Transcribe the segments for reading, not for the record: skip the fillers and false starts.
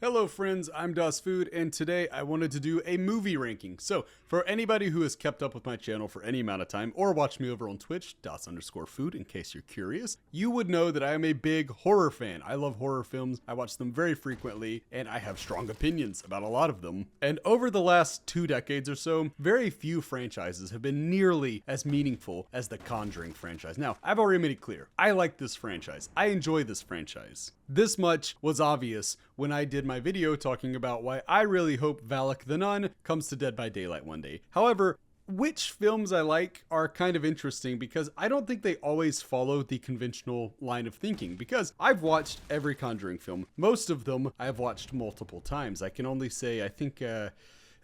Hello friends, I'm Das Food, and today I wanted to do a movie ranking. So, for anybody who has kept up with my channel for any amount of time, or watched me over on Twitch, Das_food, in case you're curious, you would know that I am a big horror fan. I love horror films, I watch them very frequently, and I have strong opinions about a lot of them. And over the last 2 decades or so, very few franchises have been nearly as meaningful as the Conjuring franchise. Now, I've already made it clear, I like this franchise. I enjoy this franchise. This much was obvious when I did my video talking about why I really hope Valak the Nun comes to Dead by Daylight one day. However, which films I like are kind of interesting because I don't think they always follow the conventional line of thinking, because I've watched every Conjuring film. Most of them I've watched multiple times. I can only say I think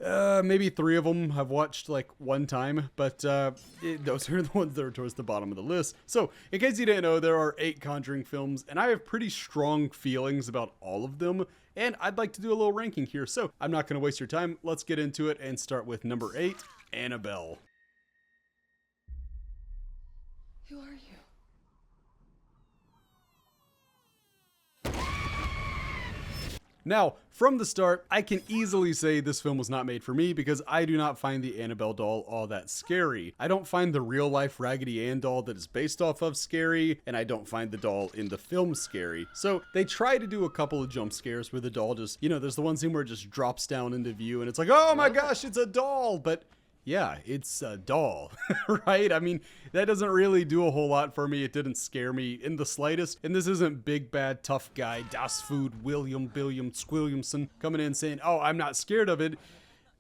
maybe 3 of them I've watched like 1 time, but those are the ones that are towards the bottom of the list. So, in case you didn't know, there are 8 Conjuring films, and I have pretty strong feelings about all of them, and I'd like to do a little ranking here. So, I'm not going to waste your time. Let's get into it and start with number 8, Annabelle. Who are you? Now, from the start, I can easily say this film was not made for me because I do not find the Annabelle doll all that scary. I don't find the real-life Raggedy Ann doll that is based off of scary, and I don't find the doll in the film scary. So, they try to do a couple of jump scares where the doll just, there's the one scene where it just drops down into view and it's like, oh my gosh, it's a doll! But yeah, it's a doll, right? I mean, that doesn't really do a whole lot for me. It didn't scare me in the slightest. And this isn't big, bad, tough guy, Das Food, William Squilliamson coming in saying, oh, I'm not scared of it.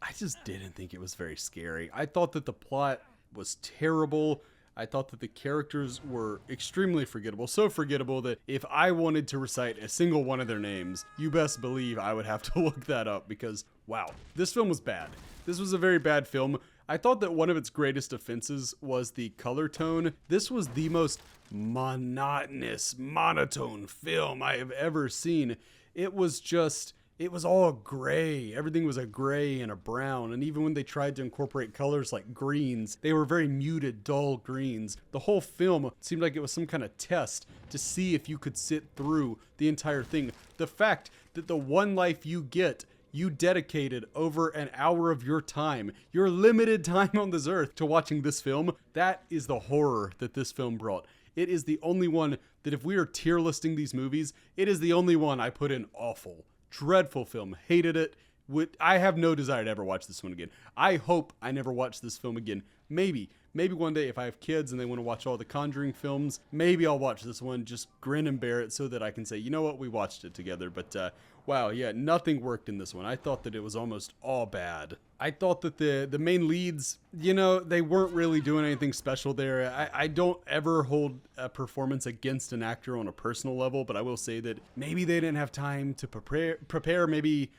I just didn't think it was very scary. I thought that the plot was terrible. I thought that the characters were extremely forgettable. So forgettable that if I wanted to recite a single one of their names, you best believe I would have to look that up because, wow, this film was bad. This was a very bad film. I thought that one of its greatest offenses was the color tone. This was the most monotonous, monotone film I have ever seen. It was all gray. Everything was a gray and a brown. And even when they tried to incorporate colors like greens, they were very muted, dull greens. The whole film seemed like it was some kind of test to see if you could sit through the entire thing. The fact that the one life you get, you dedicated over an hour of your time, your limited time on this earth, to watching this film, that is the horror that this film brought. It is the only one that, if we are tier listing these movies, it is the only one I put in awful. Dreadful film. Hated it. I have no desire to ever watch this one again. I hope I never watch this film again. Maybe one day if I have kids and they want to watch all the Conjuring films, maybe I'll watch this one, just grin and bear it so that I can say, you know what, we watched it together. But wow, yeah, nothing worked in this one. I thought that it was almost all bad. I thought that the main leads, they weren't really doing anything special there. I don't ever hold a performance against an actor on a personal level, but I will say that maybe they didn't have time to prepare. Maybe,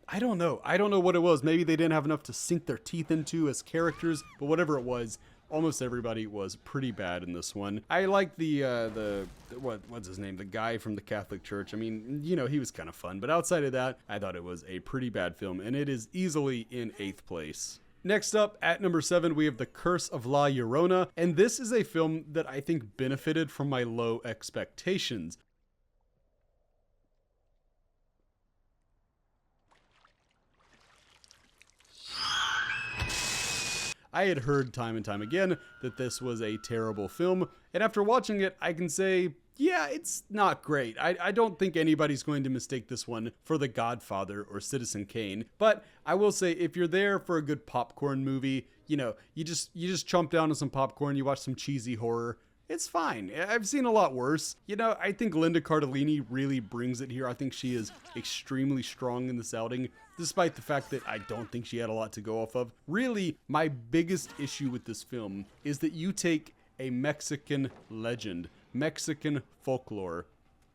I don't know what it was. Maybe they didn't have enough to sink their teeth into as characters, but whatever it was, almost everybody was pretty bad in this one. I like what's his name? The guy from the Catholic Church. I mean, he was kind of fun, but outside of that, I thought it was a pretty bad film, and it is easily in 8th place. Next up, at number 7, we have The Curse of La Llorona, and this is a film that I think benefited from my low expectations. I had heard time and time again that this was a terrible film, and after watching it, I can say, yeah, it's not great. I don't think anybody's going to mistake this one for The Godfather or Citizen Kane, but I will say, if you're there for a good popcorn movie, you just chomp down on some popcorn, you watch some cheesy horror, it's fine. I've seen a lot worse. I think Linda Cardellini really brings it here. I think she is extremely strong in this outing, despite the fact that I don't think she had a lot to go off of. Really, my biggest issue with this film is that you take a Mexican legend, Mexican folklore,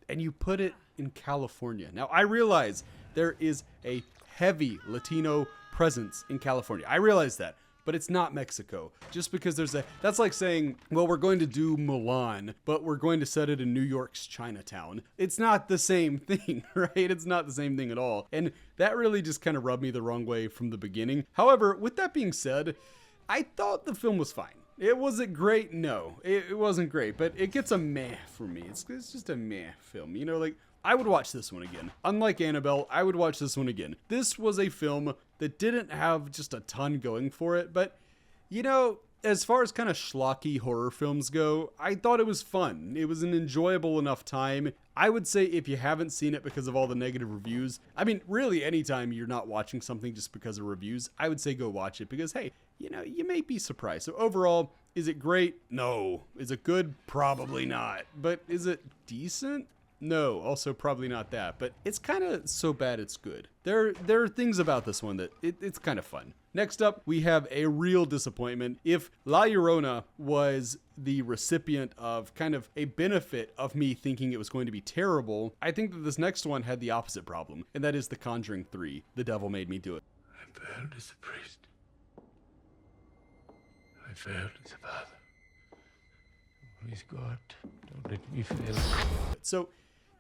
and you put it in California. Now, I realize there is a heavy Latino presence in California. I realize that. But it's not Mexico. Just because that's like saying, well, we're going to do Mulan, but we're going to set it in New York's Chinatown. It's not the same thing, right? It's not the same thing at all. And that really just kind of rubbed me the wrong way from the beginning. However, with that being said, I thought the film was fine. Was it great? No, it wasn't great, but it gets a meh for me. It's just a meh film. I would watch this one again. Unlike Annabelle, I would watch this one again. This was a film that didn't have just a ton going for it, but you know, as far as kind of schlocky horror films go, I thought it was fun. It was an enjoyable enough time. I would say if you haven't seen it because of all the negative reviews, I mean, really anytime you're not watching something just because of reviews, I would say go watch it because, hey, you know, you may be surprised. So overall, is it great? No. Is it good? Probably not. But is it decent? No, also probably not that, but it's kind of so bad it's good. There are things about this one that it's kind of fun. Next up, we have a real disappointment. If La Llorona was the recipient of kind of a benefit of me thinking it was going to be terrible, I think that this next one had the opposite problem, and that is The Conjuring 3, The Devil Made Me Do It. I failed as a priest. I failed as a father. Please, God, don't let me fail. So,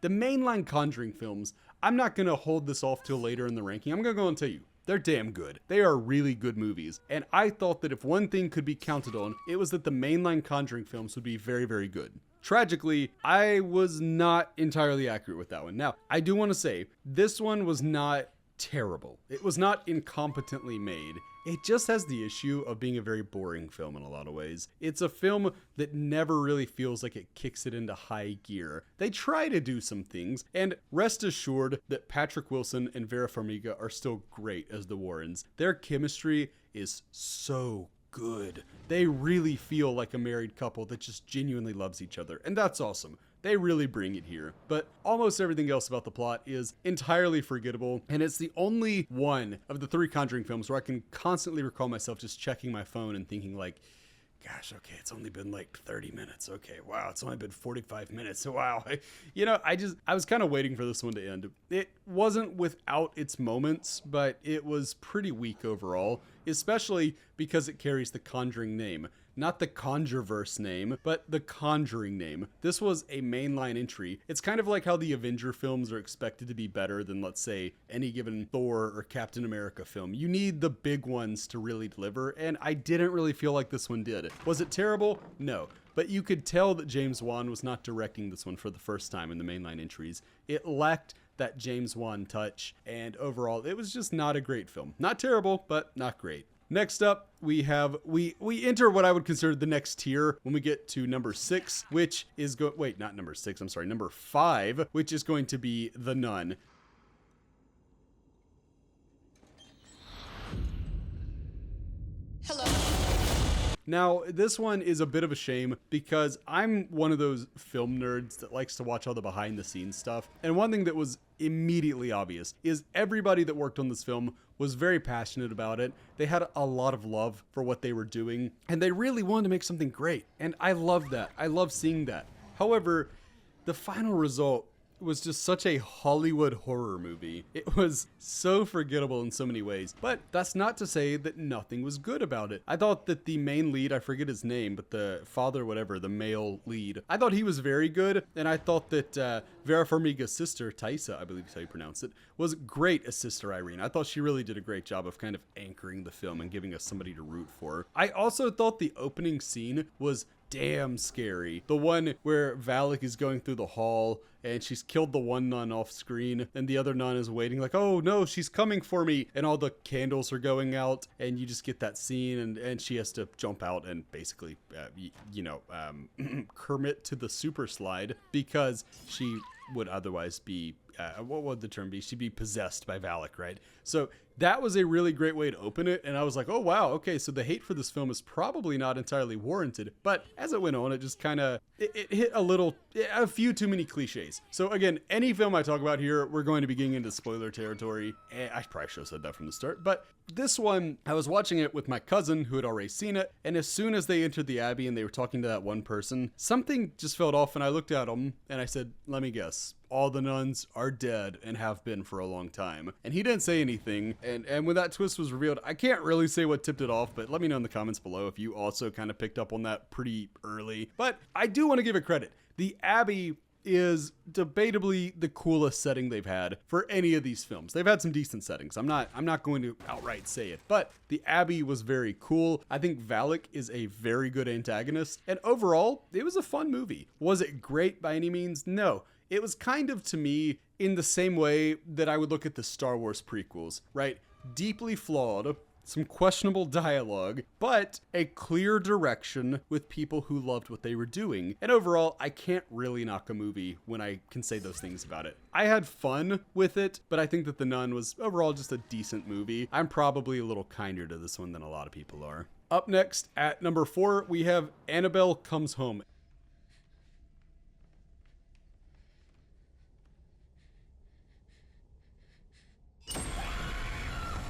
the mainline Conjuring films, I'm not going to hold this off till later in the ranking. I'm going to go and tell you, they're damn good. They are really good movies. And I thought that if one thing could be counted on, it was that the mainline Conjuring films would be very, very good. Tragically, I was not entirely accurate with that one. Now, I do want to say, this one was not terrible. It was not incompetently made. It just has the issue of being a very boring film in a lot of ways. It's a film that never really feels like it kicks it into high gear. They try to do some things, and rest assured that Patrick Wilson and Vera Farmiga are still great as the Warrens. Their chemistry is so good. They really feel like a married couple that just genuinely loves each other, and that's awesome. They really bring it here. But almost everything else about the plot is entirely forgettable, and it's the only one of the 3 Conjuring films where I can constantly recall myself just checking my phone and thinking like, gosh, okay, it's only been like 30 minutes. Okay, wow, it's only been 45 minutes. Wow. I was kind of waiting for this one to end. It wasn't without its moments, but it was pretty weak overall, especially because it carries the Conjuring name. Not the Conjureverse name, but the Conjuring name. This was a mainline entry. It's kind of like how the Avenger films are expected to be better than, let's say, any given Thor or Captain America film. You need the big ones to really deliver, and I didn't really feel like this one did. Was it terrible? No. But you could tell that James Wan was not directing this one for the first time in the mainline entries. It lacked that James Wan touch, and overall, it was just not a great film. Not terrible, but not great. Next up, we enter what I would consider the next tier when we get to number 6, which is number 5, which is going to be The Nun. Hello. Now, this one is a bit of a shame because I'm one of those film nerds that likes to watch all the behind the scenes stuff. And one thing that was immediately obvious is everybody that worked on this film was very passionate about it. They had a lot of love for what they were doing, and they really wanted to make something great. And I love that. I love seeing that. However, the final result was just such a Hollywood horror movie. It was so forgettable in so many ways, but that's not to say that nothing was good about it. I thought that the main lead, I forget his name, but the father, whatever, the male lead, I thought he was very good, and I thought that Vera Farmiga's sister, Taissa, I believe is how you pronounce it, was great as Sister Irene. I thought she really did a great job of kind of anchoring the film and giving us somebody to root for. I also thought the opening scene was damn scary. The one where Valak is going through the hall and she's killed the one nun off screen and the other nun is waiting like, oh no, she's coming for me, and all the candles are going out and you just get that scene and she has to jump out and basically Kermit to the super slide because she would otherwise be what would the term be? She'd be possessed by Valak, right? So that was a really great way to open it, and I was like, oh wow, okay, so the hate for this film is probably not entirely warranted. But as it went on, it just kind of it hit a few too many cliches. So again, any film I talk about here, we're going to be getting into spoiler territory. I probably should have said that from the start, but this one, I was watching it with my cousin who had already seen it, and as soon as they entered the Abbey and they were talking to that one person, something just felt off, and I looked at him and I said, let me guess, all the nuns are dead and have been for a long time. And he didn't say anything, and when that twist was revealed, I can't really say what tipped it off, but let me know in the comments below if you also kind of picked up on that pretty early. But I do want to give it credit. The Abbey is debatably the coolest setting they've had for any of these films. They've had some decent settings. I'm not going to outright say it, but the Abbey was very cool. I think Valak is a very good antagonist, and overall, it was a fun movie. Was it great by any means? No. it was kind of, to me, in the same way that I would look at the Star Wars prequels, right? Deeply flawed, some questionable dialogue, but a clear direction with people who loved what they were doing. And overall, I can't really knock a movie when I can say those things about it. I had fun with it, but I think that The Nun was overall just a decent movie. I'm probably a little kinder to this one than a lot of people are. Up next, at number 4, we have Annabelle Comes Home.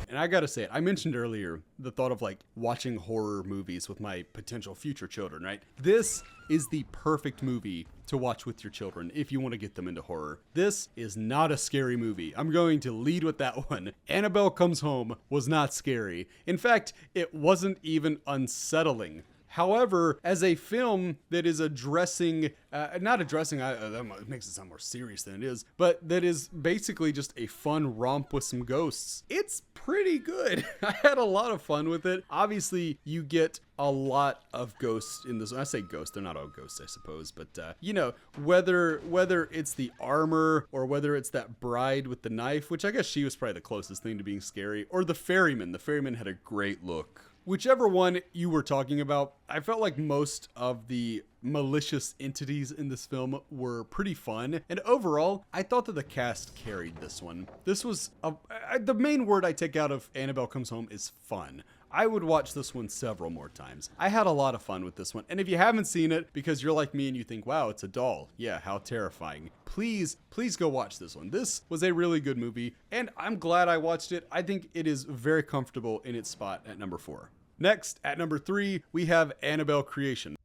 And I gotta say it, I mentioned earlier the thought of like watching horror movies with my potential future children, right? This is the perfect movie to watch with your children if you want to get them into horror. This is not a scary movie. I'm going to lead with that one. Annabelle Comes Home was not scary. In fact, it wasn't even unsettling. However, as a film that is addressing, not addressing, that makes it sound more serious than it is, but that is basically just a fun romp with some ghosts, it's pretty good. I had a lot of fun with it. Obviously, you get a lot of ghosts in this. When I say ghosts, they're not all ghosts, I suppose, but you know, whether it's the armor or whether it's that bride with the knife, which I guess she was probably the closest thing to being scary, or the ferryman. The ferryman had a great look. Whichever one you were talking about, I felt like most of the malicious entities in this film were pretty fun. And overall, I thought that the cast carried this one. This was, the main word I take out of Annabelle Comes Home is fun. I would watch this one several more times. I had a lot of fun with this one. And if you haven't seen it because you're like me and you think, wow, it's a doll. Yeah, how terrifying. Please go watch this one. This was a really good movie, and I'm glad I watched it. I think it is very comfortable in its spot at number 4. Next, at number 3, we have Annabelle Creation.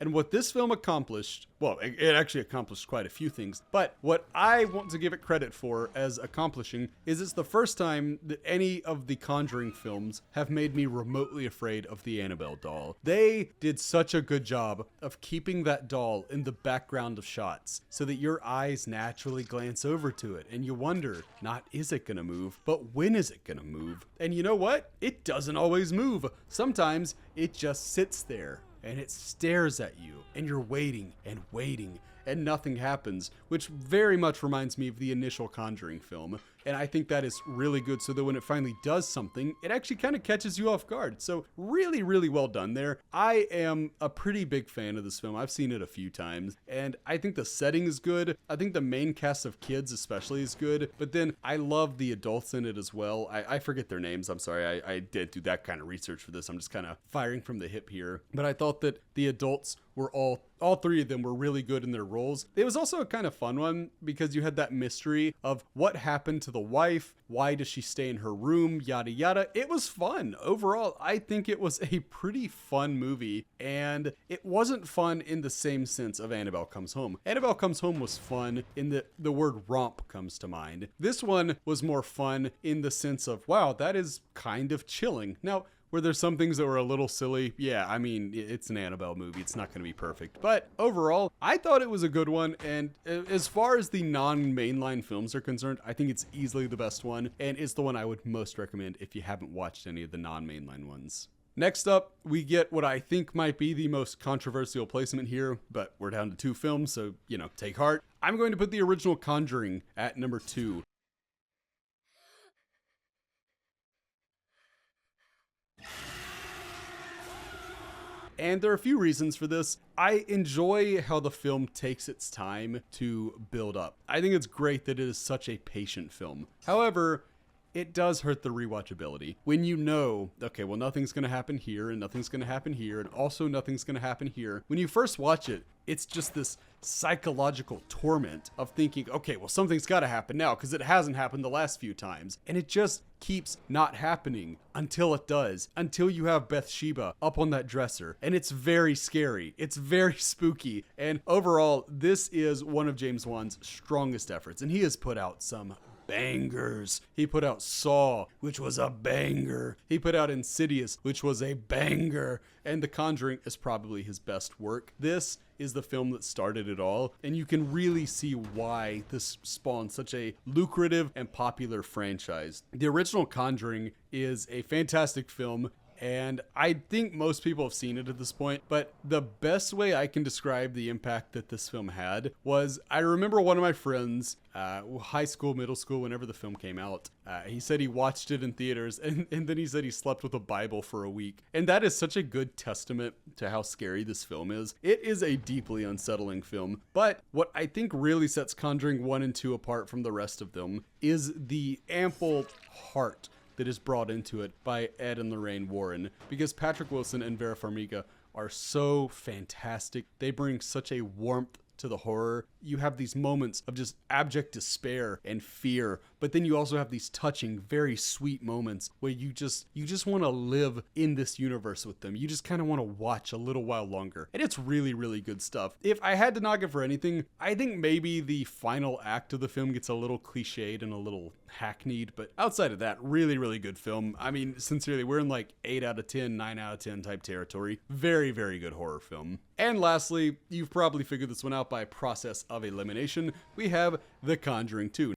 And what this film accomplished, well, it actually accomplished quite a few things, but what I want to give it credit for as accomplishing is it's the first time that any of the Conjuring films have made me remotely afraid of the Annabelle doll. They did such a good job of keeping that doll in the background of shots so that your eyes naturally glance over to it and you wonder, not is it gonna move, but when is it gonna move? And you know what? It doesn't always move. Sometimes it just sits there and it stares at you, and you're waiting and waiting, and nothing happens, which very much reminds me of the initial Conjuring film. And I think that is really good, so that when it finally does something, it actually kind of catches you off guard. So really, really well done there. I am a pretty big fan of this film. I've seen it a few times, and I think the setting is good. I think the main cast of kids especially is good, but then I love the adults in it as well. I forget their names. I'm sorry. I didn't do that kind of research for this. I'm just kind of firing from the hip here. But I thought that the adults were all 3 of them were really good in their roles. It was also a kind of fun one because you had that mystery of what happened to the wife, why does she stay in her room, yada yada. It was fun. Overall, I think it was a pretty fun movie, and it wasn't fun in the same sense of Annabelle Comes Home. Annabelle Comes Home was fun in that the word romp comes to mind. This one was more fun in the sense of, wow, that is kind of chilling. Now, were there some things that were a little silly? Yeah, I mean, it's an Annabelle movie. It's not going to be perfect. But overall, I thought it was a good one. And as far as the non-mainline films are concerned, I think it's easily the best one. And it's the one I would most recommend if you haven't watched any of the non-mainline ones. Next up, we get what I think might be the most controversial placement here, but we're down to 2 films, so, you know, take heart. I'm going to put the original Conjuring at number 2. And there are a few reasons for this. I enjoy how the film takes its time to build up. I think it's great that it is such a patient film. However, it does hurt the rewatchability. When you know, okay, well, nothing's going to happen here, and nothing's going to happen here, and also nothing's going to happen here. When you first watch it, it's just this psychological torment of thinking, okay, well, something's got to happen now because it hasn't happened the last few times. And it just keeps not happening until it does, until you have Bathsheba up on that dresser. And it's very scary. It's very spooky. And overall, this is one of James Wan's strongest efforts. And he has put out some bangers. He put out Saw, which was a banger. He put out Insidious, which was a banger. And The Conjuring is probably his best work. This is the film that started it all, and you can really see why this spawned such a lucrative and popular franchise. The original Conjuring is a fantastic film, And I think most people have seen it at this point, but the best way I can describe the impact that this film had was I remember one of my friends, high school, middle school, whenever the film came out, he said he watched it in theaters and then he said he slept with a Bible for a week. And that is such a good testament to how scary this film is. It is a deeply unsettling film, but what I think really sets Conjuring 1 and 2 apart from the rest of them is the ample heart that is brought into it by Ed and Lorraine Warren, because Patrick Wilson and Vera Farmiga are so fantastic. They bring such a warmth to the horror. You have these moments of just abject despair and fear, but then you also have these touching, very sweet moments where you just want to live in this universe with them. You just kind of want to watch a little while longer. And it's really, really good stuff. If I had to knock it for anything, I think maybe the final act of the film gets a little cliched and a little hackneyed, but outside of that, really, really good film. I mean, sincerely, we're in like 8 out of 10, 9 out of 10 type territory. Very, very good horror film. And lastly, you've probably figured this one out by process of elimination. We have The Conjuring 2.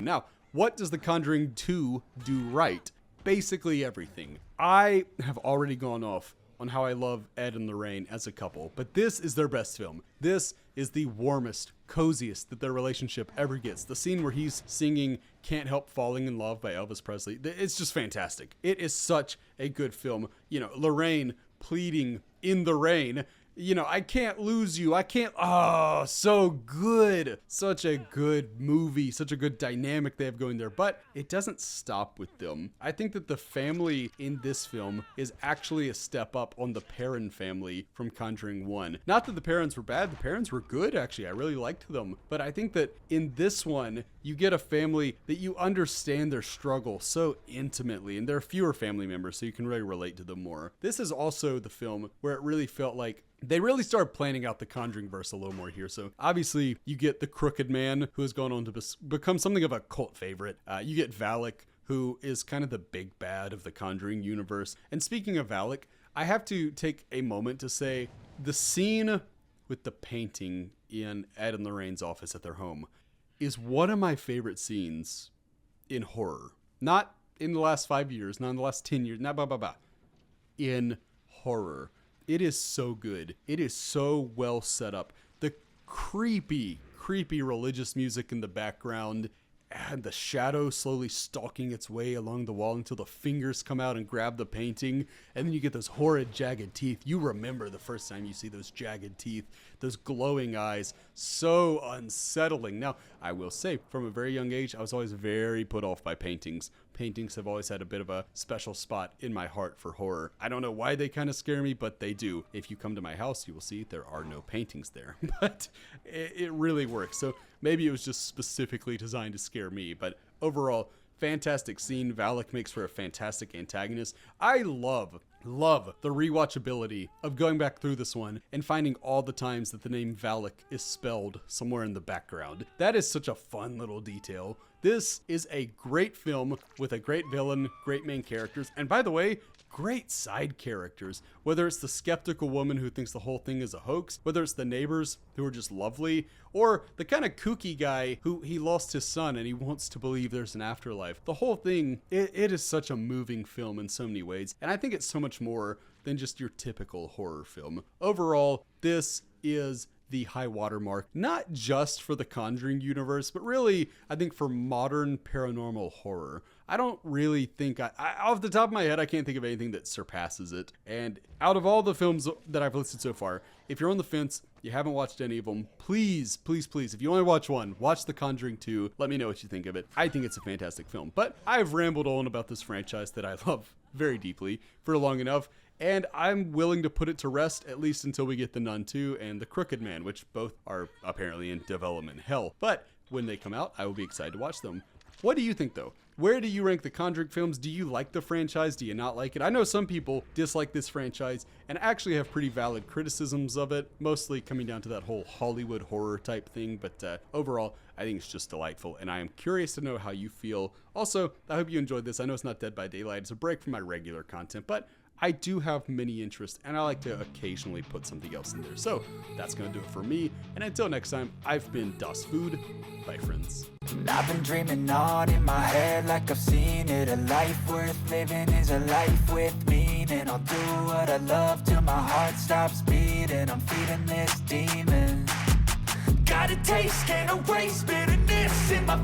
Now, what does The Conjuring 2 do right? Basically everything. I have already gone off on how I love Ed and Lorraine as a couple, but this is their best film. This is the warmest, coziest that their relationship ever gets. The scene where he's singing Can't Help Falling in Love by Elvis Presley, it's just fantastic. It is such a good film. You know, Lorraine pleading in the rain, you know, I can't lose you. I can't. Oh, so good. Such a good movie. Such a good dynamic they have going there. But it doesn't stop with them. I think that the family in this film is actually a step up on the Perron family from Conjuring 1. Not that the Perrons were bad. The Perrons were good, actually. I really liked them. But I think that in this one, you get a family that you understand their struggle so intimately. And there are fewer family members, so you can really relate to them more. This is also the film where it really felt like they really started planning out the Conjuring verse a little more here. So obviously you get the Crooked Man, who has gone on to become something of a cult favorite. You get Valak, who is kind of the big bad of the Conjuring universe. And speaking of Valak, I have to take a moment to say the scene with the painting in Ed and Lorraine's office at their home is one of my favorite scenes in horror. Not in the last 5 years, not in the last 10 years, in horror. It is so good. It is so well set up. The creepy religious music in the background and the shadow slowly stalking its way along the wall until the fingers come out and grab the painting. And then you get those horrid jagged teeth. You remember the first time you see those jagged teeth, those glowing eyes. So unsettling. Now, I will say, from a very young age, I was always very put off by paintings. Paintings have always had a bit of a special spot in my heart for horror. I don't know why they kind of scare me, but they do. If you come to my house, you will see there are no paintings there. But it really works. So maybe it was just specifically designed to scare me. But overall, fantastic scene. Valak makes for a fantastic antagonist. I love the rewatchability of going back through this one and finding all the times that the name Valak is spelled somewhere in the background. That is such a fun little detail. This is a great film with a great villain, great main characters, and by the way, great side characters. Whether it's the skeptical woman who thinks the whole thing is a hoax, whether it's the neighbors who are just lovely, or the kind of kooky guy who he lost his son and he wants to believe there's an afterlife. The whole thing, it is such a moving film in so many ways, and I think it's so much more than just your typical horror film. Overall, this is the high watermark, not just for the Conjuring universe, but really, I think for modern paranormal horror. I don't really think, off the top of my head, I can't think of anything that surpasses it. And out of all the films that I've listed so far, if you're on the fence, you haven't watched any of them, please, if you only watch one, watch The Conjuring 2. Let me know what you think of it. I think it's a fantastic film. But I've rambled on about this franchise that I love very deeply for long enough. And I'm willing to put it to rest, at least until we get The Nun 2 and The Crooked Man, which both are apparently in development hell. But when they come out, I will be excited to watch them. What do you think, though? Where do you rank the Conjuring films? Do you like the franchise? Do you not like it? I know some people dislike this franchise and actually have pretty valid criticisms of it, mostly coming down to that whole Hollywood horror type thing. But overall, I think it's just delightful, and I am curious to know how you feel. Also, I hope you enjoyed this. I know it's not Dead by Daylight. It's a break from my regular content, but I do have many interests, and I like to occasionally put something else in there. So that's gonna do it for me, and until next time, I've been Das Food. Bye, friends. I've been dreaming on in my head like I've seen it. A life worth living is a life with meaning. I'll do what I love till my heart stops beating. I'm feeding this demon. Got a taste, can't erase bitterness in my